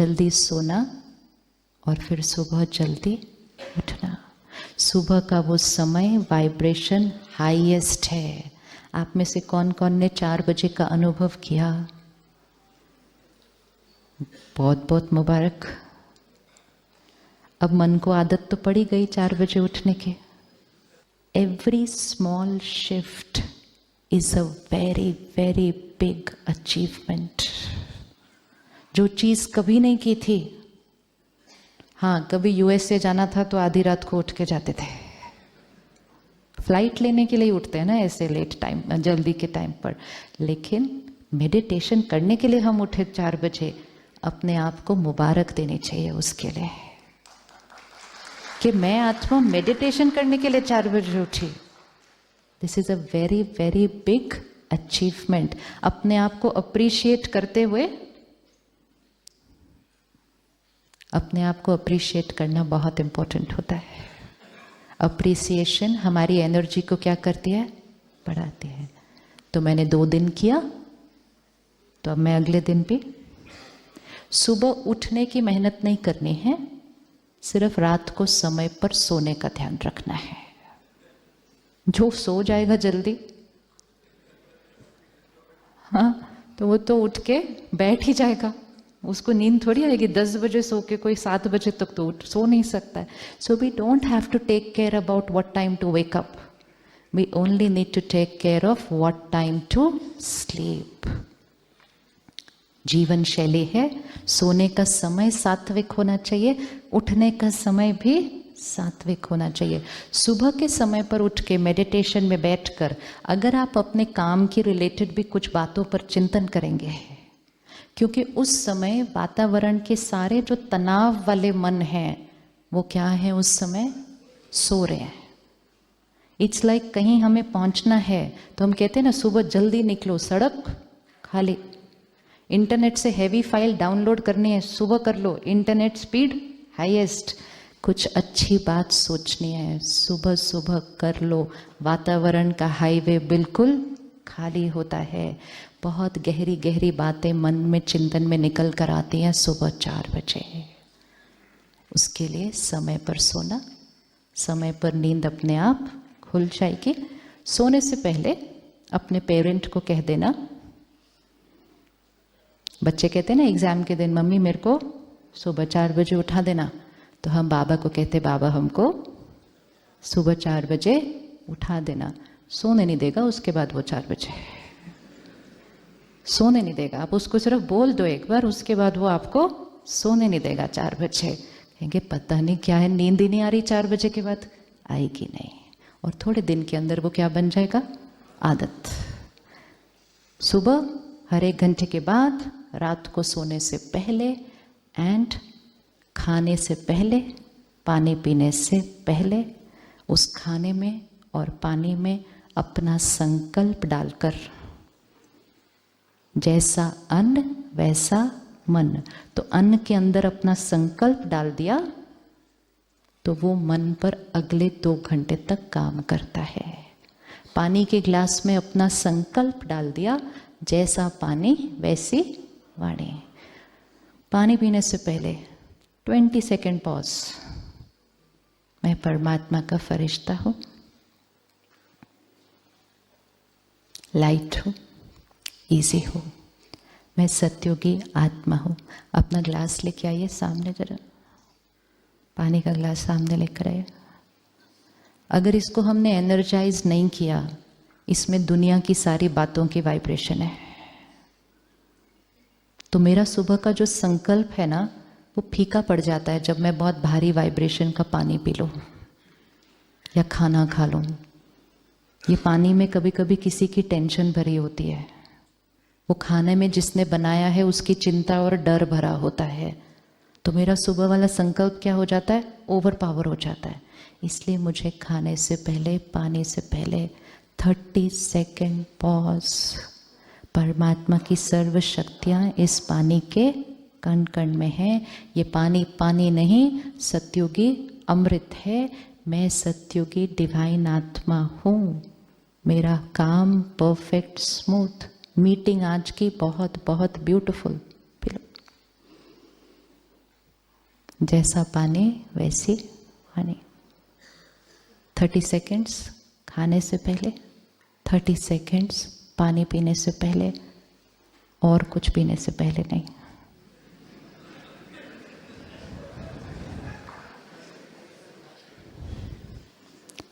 जल्दी सोना और फिर सुबह जल्दी उठना। सुबह का वो समय वाइब्रेशन हाईएस्ट है। आप में से कौन कौन ने 4 बजे का अनुभव किया? बहुत बहुत मुबारक। अब मन को आदत तो पड़ी गई 4 बजे उठने की। Every small shift is a very very big achievement. जो चीज कभी नहीं की थी, हाँ कभी यूएसए जाना था तो आधी रात को उठ के जाते थे। फ्लाइट लेने के लिए उठते हैं ना ऐसे लेट टाइम, जल्दी के टाइम पर। लेकिन मेडिटेशन करने के लिए हम उठे 4 बजे, अपने आप को मुबारक देनी चाहिए उसके लिए कि मैं आत्मा मेडिटेशन करने के लिए 4 बजे उठी। This is a very very big achievement. अपने आप को अप्रिशिएट करते हुए, अपने आप को अप्रिशिएट करना बहुत इंपॉर्टेंट होता है। अप्रिसिएशन हमारी एनर्जी को क्या करती है? बढ़ाती है। तो मैंने 2 दिन किया, तो अब मैं अगले दिन भी। सुबह उठने की मेहनत नहीं करनी है, सिर्फ रात को समय पर सोने का ध्यान रखना है। जो सो जाएगा जल्दी, हाँ तो वो तो उठ के बैठ ही जाएगा, उसको नींद थोड़ी आएगी। 10 बजे सो के कोई 7 बजे तक तो सो नहीं सकता है। So we don't have to take care about what time to wake up, we only need to take care of what time to sleep. जीवन शैली है, सोने का समय सात्विक होना चाहिए, उठने का समय भी सात्विक होना चाहिए। सुबह के समय पर उठ के मेडिटेशन में बैठकर अगर आप अपने काम की रिलेटेड भी कुछ बातों पर चिंतन करेंगे, क्योंकि उस समय वातावरण के सारे जो तनाव वाले मन हैं वो क्या है, उस समय सो रहे हैं। इट्स लाइक कहीं हमें पहुंचना है तो हम कहते हैं ना सुबह जल्दी निकलो, सड़क खाली। इंटरनेट से हैवी फाइल डाउनलोड करनी है, सुबह कर लो, इंटरनेट स्पीड हाईएस्ट। कुछ अच्छी बात सोचनी है, सुबह सुबह कर लो। वातावरण का हाईवे बिल्कुल खाली होता है। बहुत गहरी गहरी बातें मन में चिंतन में निकल कर आती हैं सुबह 4 बजे। उसके लिए समय पर सोना, समय पर नींद अपने आप खुल जाएगी। सोने से पहले अपने पेरेंट को कह देना, बच्चे कहते हैं ना एग्जाम के दिन, मम्मी मेरे को सुबह 4 बजे उठा देना, तो हम बाबा को कहते, बाबा हमको सुबह 4 बजे उठा देना। सोने नहीं देगा उसके बाद वो 4 बजे सोने नहीं देगा। आप उसको सिर्फ बोल दो एक बार, उसके बाद वो आपको सोने नहीं देगा 4 बजे। कहेंगे पता नहीं क्या है, नींद ही नहीं आ रही 4 बजे के बाद। आएगी नहीं, और थोड़े दिन के अंदर वो क्या बन जाएगा, आदत। सुबह हर 1 घंटे के बाद, रात को सोने से पहले एंड खाने से पहले, पानी पीने से पहले, उस खाने में और पानी में अपना संकल्प डालकर, जैसा अन्न वैसा मन। तो अन्न के अंदर अपना संकल्प डाल दिया तो वो मन पर अगले 2 घंटे तक काम करता है। पानी के गिलास में अपना संकल्प डाल दिया, जैसा पानी वैसी वाणी। पानी पीने से पहले 20 सेकेंड पॉज। मैं परमात्मा का फरिश्ता हूँ, लाइट हूँ, इजी हूँ, मैं सत्योगी आत्मा हूँ। अपना ग्लास लेके आइए सामने, जरा पानी का ग्लास सामने लेकर आइए। अगर इसको हमने एनर्जाइज नहीं किया, इसमें दुनिया की सारी बातों की वाइब्रेशन है। तो मेरा सुबह का जो संकल्प है ना, वो फीका पड़ जाता है जब मैं बहुत भारी वाइब्रेशन का पानी पी लूँ या खाना खा लूँ। ये पानी में कभी कभी किसी की टेंशन भरी होती है, वो खाने में जिसने बनाया है उसकी चिंता और डर भरा होता है। तो मेरा सुबह वाला संकल्प क्या हो जाता है, ओवर पावर हो जाता है। इसलिए मुझे खाने से पहले, पानी से पहले 30 सेकेंड पॉज। परमात्मा की सर्व शक्तियाँ इस पानी के कण कण में है। ये पानी पानी नहीं, सत्युगी अमृत है। मैं सत्युगी डिवाइन आत्मा हूँ। मेरा काम परफेक्ट स्मूथ। मीटिंग आज की बहुत बहुत ब्यूटीफुल। जैसा पानी वैसी वाणी। 30 सेकेंड्स खाने से पहले, 30 सेकेंड्स पानी पीने से पहले, और कुछ पीने से पहले नहीं।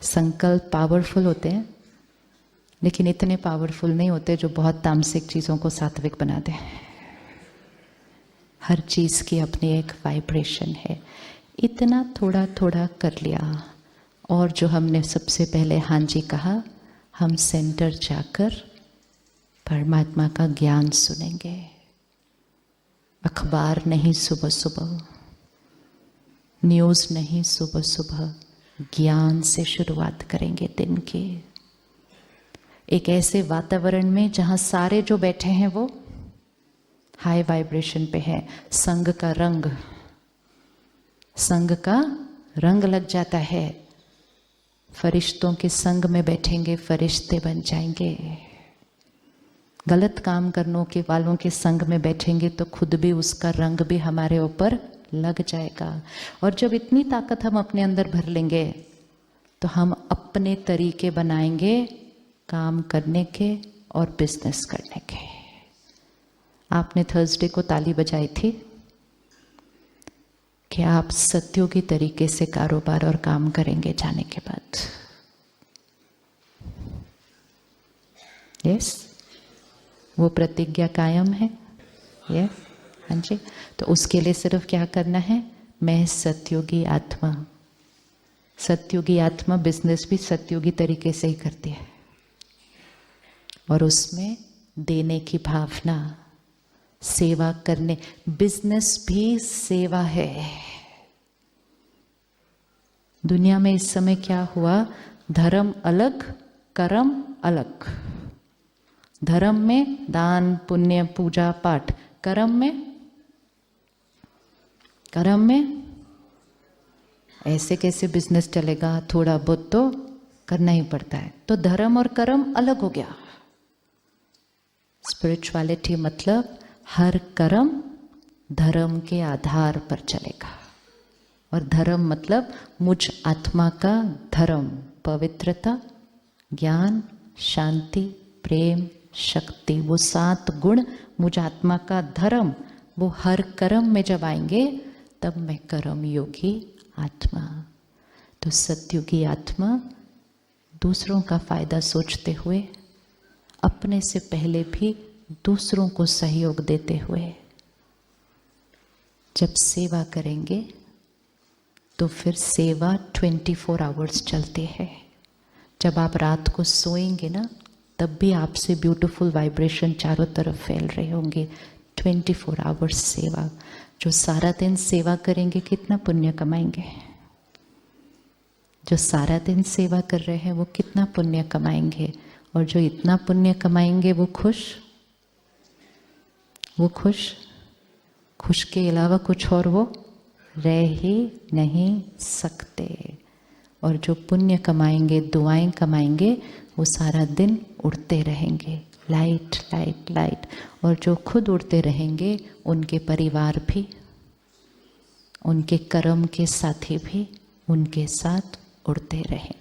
संकल्प पावरफुल होते हैं, लेकिन इतने पावरफुल नहीं होते जो बहुत तामसिक चीज़ों को सात्विक बना दें। हर चीज़ की अपनी एक वाइब्रेशन है। इतना थोड़ा थोड़ा कर लिया, और जो हमने सबसे पहले हाँ जी कहा, हम सेंटर जाकर परमात्मा का ज्ञान सुनेंगे। अखबार नहीं सुबह सुबह, न्यूज़ नहीं सुबह सुबह, ज्ञान से शुरुआत करेंगे दिन की। एक ऐसे वातावरण में जहाँ सारे जो बैठे हैं वो हाई वाइब्रेशन पे हैं। संग का रंग लग जाता है। फरिश्तों के संग में बैठेंगे, फरिश्ते बन जाएंगे। गलत काम करने के वालों के संग में बैठेंगे तो खुद भी उसका रंग भी हमारे ऊपर लग जाएगा। और जब इतनी ताकत हम अपने अंदर भर लेंगे तो हम अपने तरीके बनाएंगे काम करने के और बिजनेस करने के। आपने थर्सडे को ताली बजाई थी कि आप सत्योगी तरीके से कारोबार और काम करेंगे जाने के बाद। यस, वो प्रतिज्ञा कायम है। यस, हाँ जी। तो उसके लिए सिर्फ क्या करना है, मैं सत्योगी आत्मा। सत्योगी आत्मा बिजनेस भी सत्योगी तरीके से ही करती है, और उसमें देने की भावना, सेवा करने। बिजनेस भी सेवा है। दुनिया में इस समय क्या हुआ, धर्म अलग, कर्म अलग। धर्म में दान पुण्य पूजा पाठ, कर्म में ऐसे कैसे बिजनेस चलेगा, थोड़ा बहुत तो करना ही पड़ता है। तो धर्म और कर्म अलग हो गया। स्पिरिचुअलिटी मतलब हर कर्म धर्म के आधार पर चलेगा। और धर्म मतलब मुझ आत्मा का धर्म, पवित्रता, ज्ञान, शांति, प्रेम, शक्ति, वो 7 गुण मुझ आत्मा का धर्म, वो हर कर्म में जब आएंगे तब मैं कर्म योगी आत्मा। तो सत्युगी आत्मा दूसरों का फायदा सोचते हुए, अपने से पहले भी दूसरों को सहयोग देते हुए जब सेवा करेंगे तो फिर सेवा 24 आवर्स चलती है। जब आप रात को सोएंगे ना, तब भी आपसे ब्यूटीफुल वाइब्रेशन चारों तरफ फैल रहे होंगे। 24 आवर्स सेवा। जो सारा दिन सेवा करेंगे कितना पुण्य कमाएंगे। जो सारा दिन सेवा कर रहे हैं वो कितना पुण्य कमाएंगे। और जो इतना पुण्य कमाएंगे वो खुश के अलावा कुछ और वो रह ही नहीं सकते। और जो पुण्य कमाएंगे, दुआएं कमाएंगे, वो सारा दिन उड़ते रहेंगे, लाइट लाइट लाइट। और जो खुद उड़ते रहेंगे उनके परिवार भी, उनके कर्म के साथी भी उनके साथ उड़ते रहें।